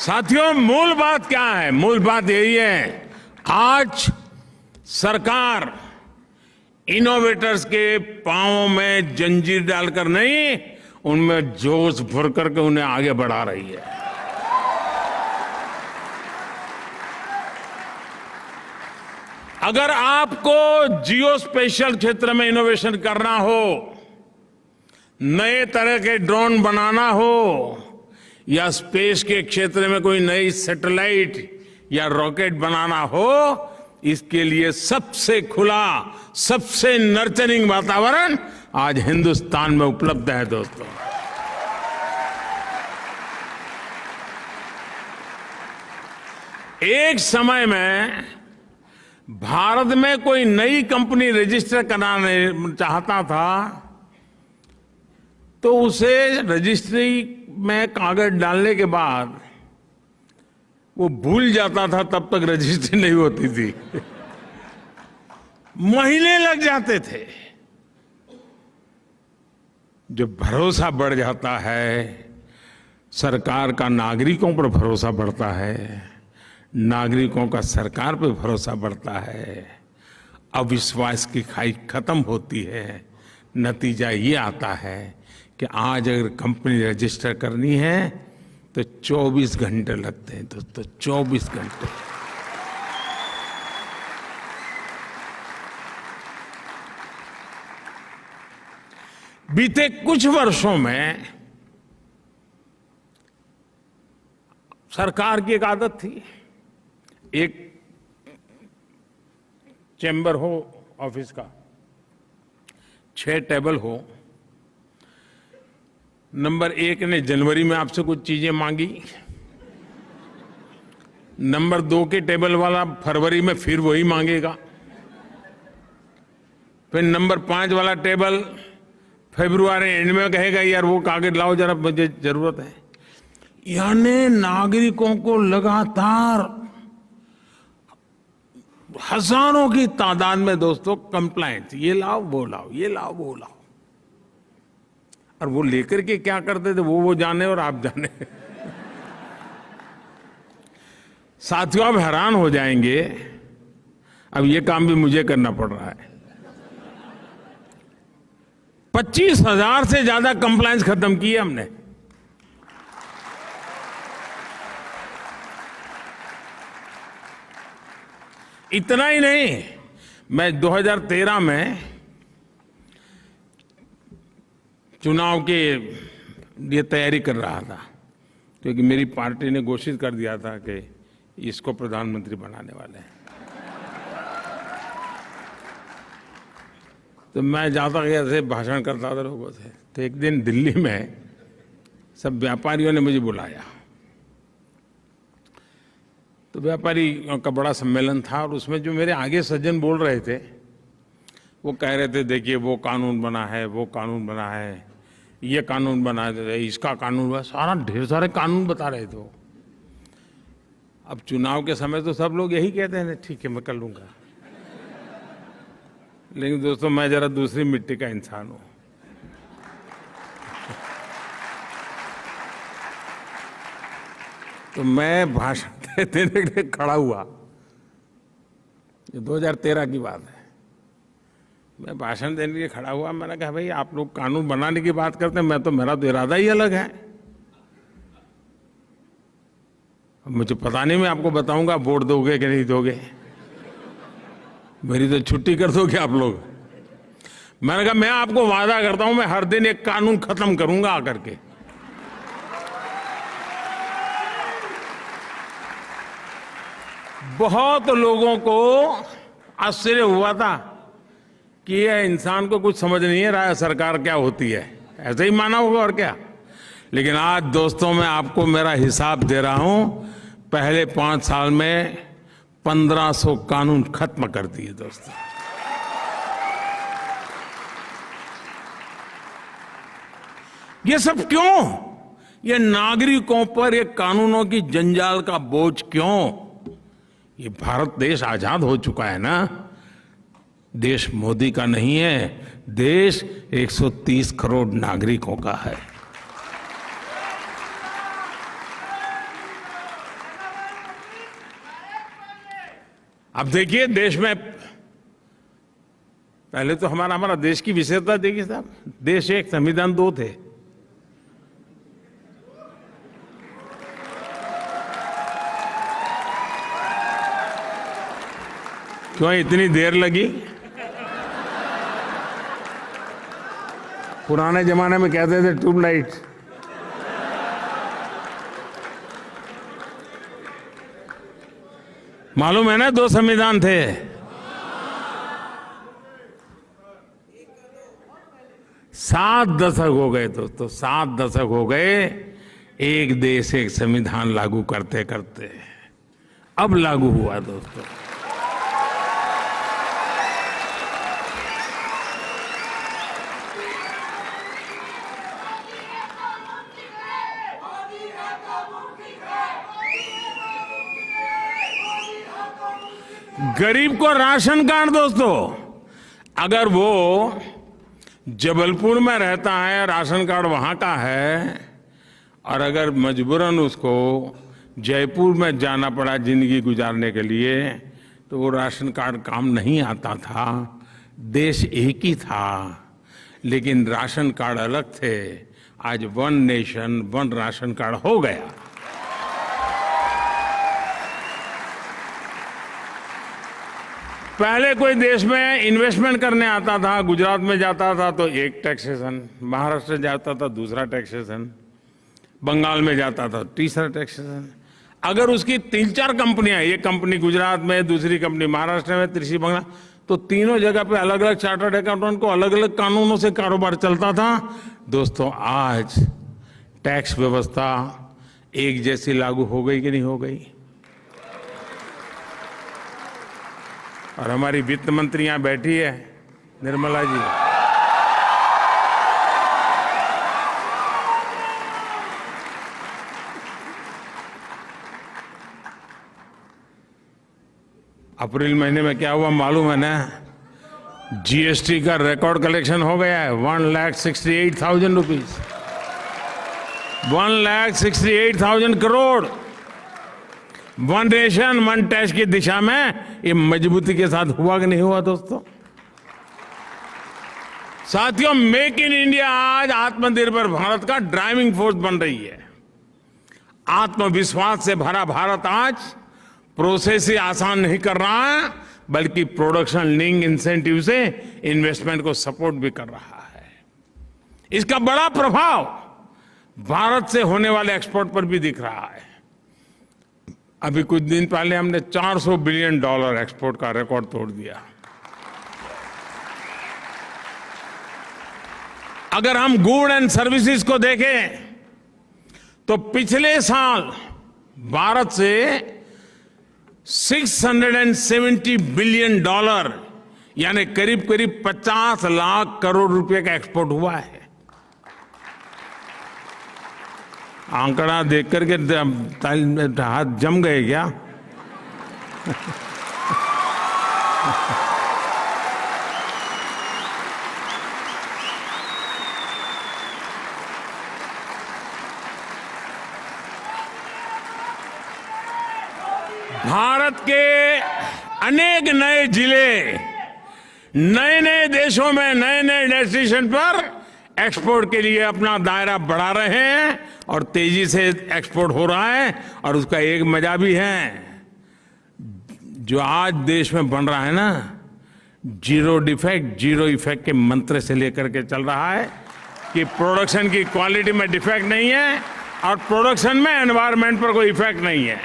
साथियों, मूल बात क्या है? मूल बात यही है, आज सरकार इनोवेटर्स के पांवों में जंजीर डालकर नहीं, उनमें जोश भर करके उन्हें आगे बढ़ा रही है। अगर आपको जियो स्पेशल क्षेत्र में इनोवेशन करना हो, नए तरह के ड्रोन बनाना हो, या स्पेस के क्षेत्र में कोई नई सैटेलाइट या रॉकेट बनाना हो, इसके लिए सबसे खुला, सबसे नर्चरिंग वातावरण आज हिंदुस्तान में उपलब्ध है। दोस्तों, एक समय में भारत में कोई नई कंपनी रजिस्टर कराना चाहता था तो उसे रजिस्ट्री में कागज डालने के बाद वो भूल जाता था, तब तक रजिस्ट्री नहीं होती थी। महीने लग जाते थे। जब भरोसा बढ़ जाता है, सरकार का नागरिकों पर भरोसा बढ़ता है, नागरिकों का सरकार पर भरोसा बढ़ता है, अविश्वास की खाई खत्म होती है। नतीजा ये आता है कि आज अगर कंपनी रजिस्टर करनी है तो 24 घंटे लगते हैं। दोस्तों, 24 घंटे। बीते कुछ वर्षों में सरकार की एक आदत थी, एक चैम्बर हो ऑफिस का, 6 टेबल हो। नंबर 1 ने जनवरी में आपसे कुछ चीजें मांगी, नंबर 2 के टेबल वाला फरवरी में फिर वही मांगेगा, फिर नंबर 5 वाला टेबल फरवरी एंड में कहेगा यार वो कागज लाओ जरा, मुझे जरूरत है। यानी नागरिकों को लगातार हजारों की तादाद में दोस्तों कंप्लाइंट, ये लाओ वो लाओ, ये लाओ वो लाओ। और वो लेकर के क्या करते थे वो जाने और आप जाने। साथियों, आप हैरान हो जाएंगे, अब ये काम भी मुझे करना पड़ रहा है। 25,000 से ज्यादा कंप्लायंस खत्म किए हमने। इतना ही नहीं, मैं 2013 में चुनाव के लिए तैयारी कर रहा था, क्योंकि मेरी पार्टी ने घोषित कर दिया था कि इसको प्रधानमंत्री बनाने वाले हैं। तो मैं जाता गया ऐसे भाषण करता था लोगों से। तो एक दिन दिल्ली में सब व्यापारियों ने मुझे बुलाया। तो व्यापारी का बड़ा सम्मेलन था और उसमें जो मेरे आगे सज्जन बोल रहे थे वो कह रहे थे, देखिए वो कानून बना है, वो कानून बना है, ये कानून बना है, इसका कानून बना, सारा ढेर सारे कानून बता रहे थे। अब चुनाव के समय तो सब लोग यही कहते हैं, ठीक है मैं कर लूंगा। लेकिन दोस्तों, मैं जरा दूसरी मिट्टी का इंसान हूं। तो मैं भाषण देने के लिए खड़ा हुआ, ये 2013 की बात है। मैं भाषण देने के लिए खड़ा हुआ, मैंने कहा भाई आप लोग कानून बनाने की बात करते हैं, मेरा तो इरादा ही अलग है। मुझे पता नहीं, मैं आपको बताऊंगा वोट दोगे कि नहीं दोगे, मेरी तो छुट्टी कर दोगे आप लोग। मैंने कहा मैं आपको वादा करता हूं, मैं हर दिन एक कानून खत्म करूंगा आकर के। बहुत लोगों को आश्चर्य हुआ था कि यह इंसान को कुछ समझ नहीं है रहा सरकार क्या होती है, ऐसे ही माना होगा और क्या। लेकिन आज दोस्तों, मैं आपको मेरा हिसाब दे रहा हूं, पहले 5 साल में 1500 कानून खत्म कर दिए दोस्तों। ये सब क्यों? ये नागरिकों पर ये कानूनों की जंजाल का बोझ क्यों? ये भारत देश आजाद हो चुका है ना। देश मोदी का नहीं है, देश 130 करोड़ नागरिकों का है। अब देखिए देश में पहले तो हमारा देश की विशेषता देखिए साहब, देश एक संविधान दो थे। क्यों इतनी देर लगी? पुराने जमाने में कहते थे ट्यूबलाइट। मालूम है ना, दो संविधान थे। सात दशक हो गए दोस्तों, 7 दशक हो गए एक देश एक संविधान लागू करते करते। अब लागू हुआ दोस्तों। गरीब को राशन कार्ड दोस्तों, अगर वो जबलपुर में रहता है, राशन कार्ड वहां का है, और अगर मजबूरन उसको जयपुर में जाना पड़ा जिंदगी गुजारने के लिए, तो वो राशन कार्ड काम नहीं आता था। देश एक ही था, लेकिन राशन कार्ड अलग थे। आज one nation one ration card हो गया। पहले कोई देश में इन्वेस्टमेंट करने आता था, गुजरात में जाता था तो एक टैक्सेशन, महाराष्ट्र जाता था दूसरा टैक्सेशन, बंगाल में जाता था तीसरा टैक्सेशन। अगर उसकी 3-4 कंपनियां, एक कंपनी गुजरात में, दूसरी कंपनी महाराष्ट्र में, तीसरी बंगाल, तो तीनों जगह पे अलग अलग चार्टर्ड अकाउंटेंट को अलग अलग कानूनों से कारोबार चलता था। दोस्तों आज टैक्स व्यवस्था एक जैसी लागू हो गई कि नहीं हो गई? और हमारी वित्त मंत्री यहां बैठी है, निर्मला जी। अप्रैल महीने में क्या हुआ मालूम है ना? जीएसटी का रिकॉर्ड कलेक्शन हो गया है, 1,68,000 rupees, 1,68,000 crore. One nation one tax की दिशा में ये मजबूती के साथ हुआ कि नहीं हुआ दोस्तों? साथियों, मेक इन इंडिया आज आत्मनिर्भर भारत का ड्राइविंग फोर्स बन रही है। आत्मविश्वास से भरा भारत आज प्रोसेस ही आसान नहीं कर रहा है, बल्कि प्रोडक्शन लिंक इंसेंटिव से इन्वेस्टमेंट को सपोर्ट भी कर रहा है। इसका बड़ा प्रभाव भारत से होने वाले एक्सपोर्ट पर भी दिख रहा है। अभी कुछ दिन पहले हमने $400 बिलियन एक्सपोर्ट का रिकॉर्ड तोड़ दिया। अगर हम गुड एंड सर्विसेज को देखें तो पिछले साल भारत से $670 बिलियन यानी करीब करीब 50 लाख करोड़ रुपए का एक्सपोर्ट हुआ है। आंकड़ा देख करके हाथ जम गए क्या? भारत के अनेक नए जिले नए नए देशों में नए नए डेस्टिनेशन पर एक्सपोर्ट के लिए अपना दायरा बढ़ा रहे हैं और तेजी से एक्सपोर्ट हो रहा है। और उसका एक मजा भी है, जो आज देश में बन रहा है ना, जीरो डिफेक्ट जीरो इफेक्ट के मंत्र से लेकर के चल रहा है कि प्रोडक्शन की क्वालिटी में डिफेक्ट नहीं है और प्रोडक्शन में एनवायरनमेंट पर कोई इफेक्ट नहीं है।